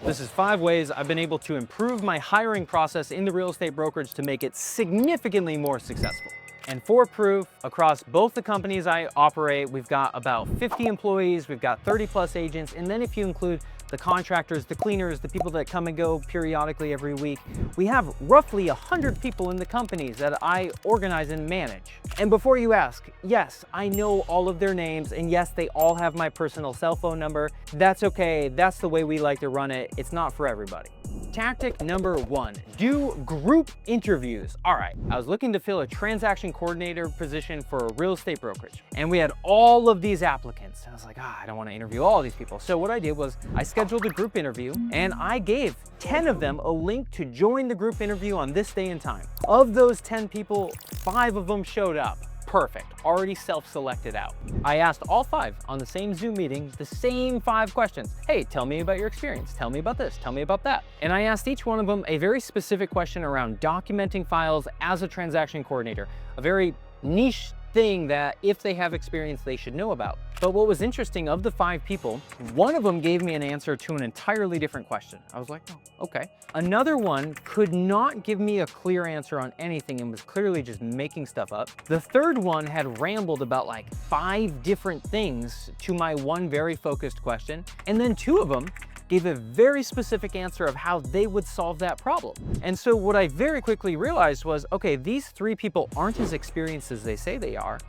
This is 5 ways I've been able to improve my hiring process in the real estate brokerage to make it significantly more successful. And for proof, across both the companies I operate, we've got about 50 employees, we've got 30 plus agents, and then if you include the contractors, the cleaners, the people that come and go periodically every week, we have roughly 100 people in the companies that I organize and manage. And before you ask, yes, I know all of their names, and yes, they all have my personal cell phone number. That's okay, that's the way we like to run it. It's not for everybody. Tactic number 1, do group interviews. All right, I was looking to fill a transaction coordinator position for a real estate brokerage, and we had all of these applicants. I was like, I don't want to interview all these people. So what I did was I scheduled a group interview, and I gave 10 of them a link to join the group interview on this day and time. Of those 10 people, 5 of them showed up. Perfect, already self-selected out. I asked all 5 on the same Zoom meeting, the same 5 questions. Hey, tell me about your experience. Tell me about this, tell me about that. And I asked each one of them a very specific question around documenting files as a transaction coordinator, a very niche thing that if they have experience, they should know about. But what was interesting, of the 5 people, one of them gave me an answer to an entirely different question. I was like, oh, okay. Another one could not give me a clear answer on anything and was clearly just making stuff up. The third one had rambled about like 5 different things to my one very focused question. And then 2 of them gave a very specific answer of how they would solve that problem. And so what I very quickly realized was, okay, these 3 people aren't as experienced as they say they are,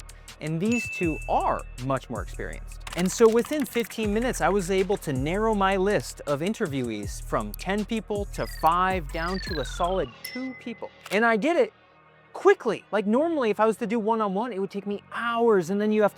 and these 2 are much more experienced. And so within 15 minutes, I was able to narrow my list of interviewees from 10 people to 5 down to a solid 2 people. And I did it quickly. Like normally, if I was to do one-on-one, it would take me hours, and then you're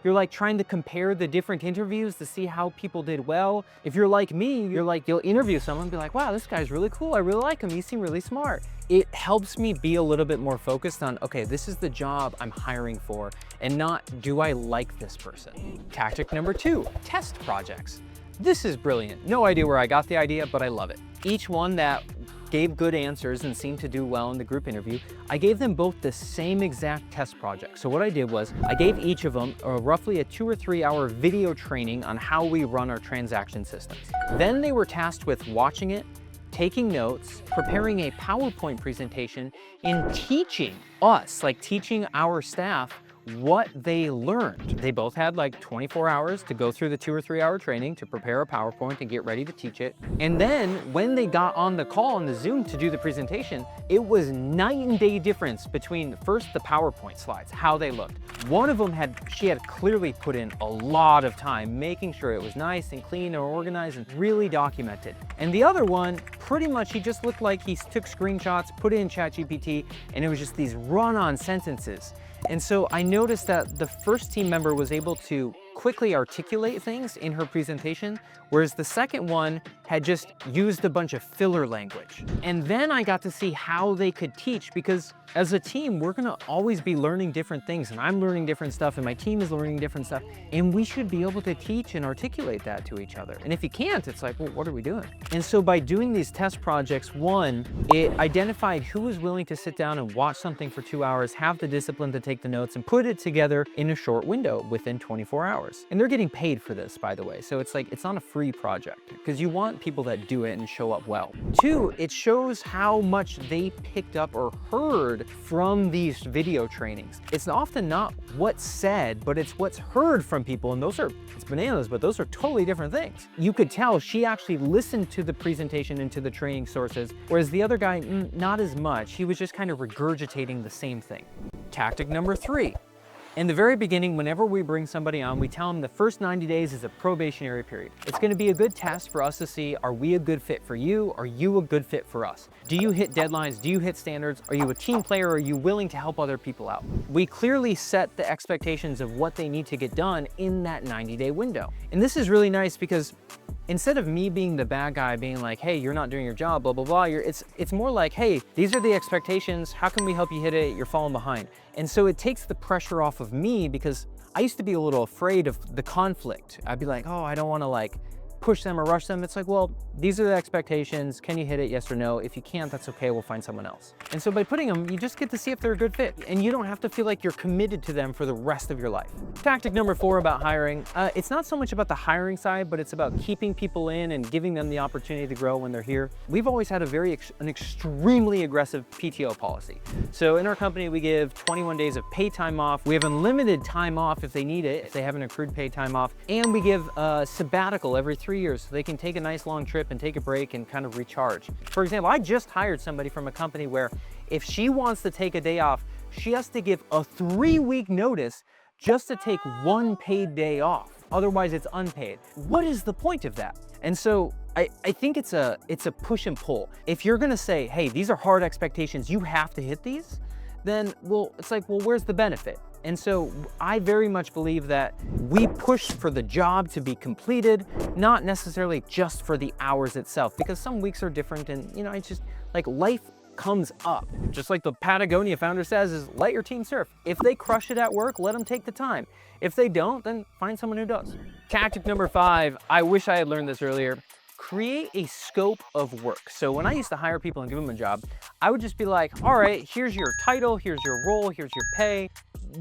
like trying to compare the different interviews to see how people did well. If you're like me, you'll interview someone and be like, wow, this guy's really cool. I really like him. He seemed really smart. It helps me be a little bit more focused on, okay, this is the job I'm hiring for, and not, do I like this person? Tactic number 2, test projects. This is brilliant. No idea where I got the idea, but I love it. Each one that gave good answers and seemed to do well in the group interview, I gave them both the same exact test project. So what I did was I gave each of them roughly a 2 or 3 hour video training on how we run our transaction systems. Then they were tasked with watching it, taking notes, preparing a PowerPoint presentation, and teaching us, like teaching our staff, what they learned. They both had like 24 hours to go through the 2 or 3 hour training to prepare a PowerPoint and get ready to teach it. And then when they got on the call on the Zoom to do the presentation, it was night and day difference between first the PowerPoint slides, how they looked. One of them she had clearly put in a lot of time making sure it was nice and clean and organized and really documented. And the other one, pretty much he just looked like he took screenshots, put it in ChatGPT, and it was just these run-on sentences. And so I noticed that the first team member was able to quickly articulate things in her presentation, whereas the second one had just used a bunch of filler language. And then I got to see how they could teach, because as a team, we're gonna always be learning different things, and I'm learning different stuff, and my team is learning different stuff, and we should be able to teach and articulate that to each other. And if you can't, it's like, well, what are we doing? And so by doing these test projects, one, it identified who was willing to sit down and watch something for 2 hours, have the discipline to take the notes, and put it together in a short window within 24 hours. And they're getting paid for this, by the way. So it's like, it's not a free project, because you want people that do it and show up well. 2, it shows how much they picked up or heard from these video trainings. It's often not what's said, but it's what's heard from people. And it's bananas, but those are totally different things. You could tell she actually listened to the presentation and to the training sources, whereas the other guy, not as much. He was just kind of regurgitating the same thing. Tactic number 3. In the very beginning, whenever we bring somebody on, we tell them the first 90 days is a probationary period. It's going to be a good test for us to see, are we a good fit for you? Are you a good fit for us? Do you hit deadlines? Do you hit standards? Are you a team player? Are you willing to help other people out? We clearly set the expectations of what they need to get done in that 90-day window. And this is really nice because instead of me being the bad guy being like, hey, you're not doing your job, blah, blah, blah, it's more like, hey, these are the expectations. How can we help you hit it? You're falling behind. And so it takes the pressure off of me, because I used to be a little afraid of the conflict. I'd be like, oh, I don't want to like push them or rush them. It's like, well, these are the expectations. Can you hit it? Yes or no? If you can't, that's okay. We'll find someone else. And so by putting them, you just get to see if they're a good fit, and you don't have to feel like you're committed to them for the rest of your life. Tactic number 4 about hiring. It's not so much about the hiring side, but it's about keeping people in and giving them the opportunity to grow when they're here. We've always had an extremely aggressive PTO policy. So in our company, we give 21 days of paid time off. We have unlimited time off if they need it, if they have an accrued paid time off. And we give a sabbatical every 3 years so they can take a nice long trip and take a break and kind of recharge. For example, I just hired somebody from a company where if she wants to take a day off, she has to give a 3-week notice just to take 1 paid day off. Otherwise, it's unpaid. What is the point of that? And so I think it's a push and pull. If you're gonna say, hey, these are hard expectations, you have to hit these, then, well, it's like, well, where's the benefit? And so I very much believe that we push for the job to be completed, not necessarily just for the hours itself, because some weeks are different and, you know, it's just like life comes up. Just like the Patagonia founder says, is let your team surf. If they crush it at work, let them take the time. If they don't, then find someone who does. Tactic number 5, I wish I had learned this earlier. Create a scope of work. So when I used to hire people and give them a job, I would just be like, all right, here's your title, here's your role, here's your pay,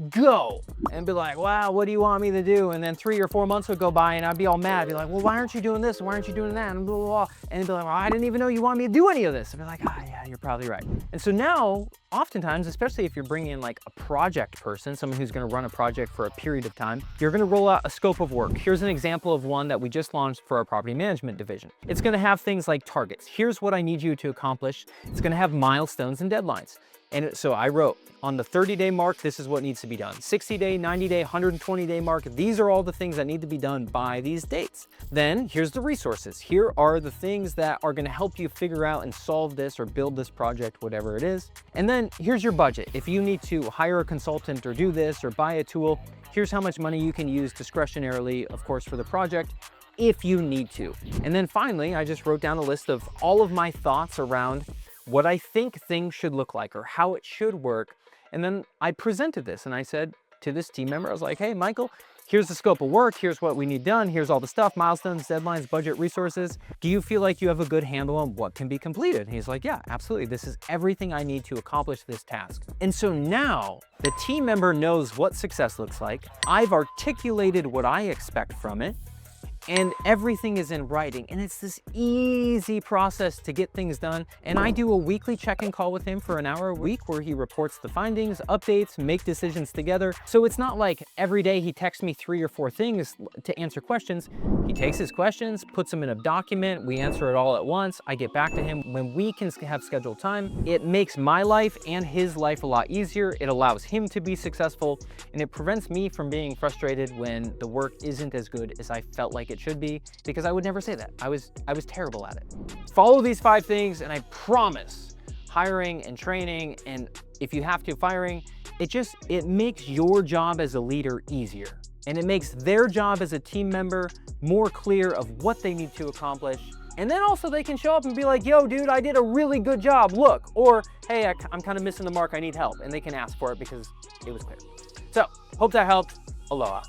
go. And be like, wow, what do you want me to do? And then 3 or 4 months would go by and I'd be all mad. Be like, well, why aren't you doing this? Why aren't you doing that? And blah, blah, blah. And be like, well, I didn't even know you wanted me to do any of this. I'd be like, ah, yeah, you're probably right. And so now, oftentimes, especially if you're bringing in like a project person, someone who's gonna run a project for a period of time, you're gonna roll out a scope of work. Here's an example of one that we just launched for our property management division. It's gonna have things like targets. Here's what I need you to accomplish. It's gonna have milestones and deadlines. And so I wrote, on the 30-day mark, this is what needs to be done. 60-day, 90-day, 120-day mark, these are all the things that need to be done by these dates. Then here's the resources. Here are the things that are gonna help you figure out and solve this or build this project, whatever it is. And then here's your budget. If you need to hire a consultant or do this or buy a tool, here's how much money you can use discretionarily, of course, for the project, if you need to. And then finally, I just wrote down a list of all of my thoughts around what I think things should look like or how it should work. And then I presented this and I said to this team member, I was like, hey, Michael, here's the scope of work. Here's what we need done. Here's all the stuff, milestones, deadlines, budget, resources. Do you feel like you have a good handle on what can be completed? And he's like, yeah, absolutely. This is everything I need to accomplish this task. And so now the team member knows what success looks like. I've articulated what I expect from it. And everything is in writing, and it's this easy process to get things done. And I do a weekly check-in call with him for an hour a week where he reports the findings, updates, make decisions together. So it's not like every day he texts me 3 or 4 things to answer questions. He takes his questions, puts them in a document, we answer it all at once. I get back to him when we can have scheduled time. It makes my life and his life a lot easier. It allows him to be successful, and it prevents me from being frustrated when the work isn't as good as I felt like it should be, because I would never say that. I was terrible at it. Follow these 5 things and I promise hiring and training, and if you have to, firing, it makes your job as a leader easier. And it makes their job as a team member more clear of what they need to accomplish. And then also they can show up and be like, yo, dude, I did a really good job, look. Or, hey, I'm kind of missing the mark, I need help. And they can ask for it because it was clear. So, hope that helped. Aloha.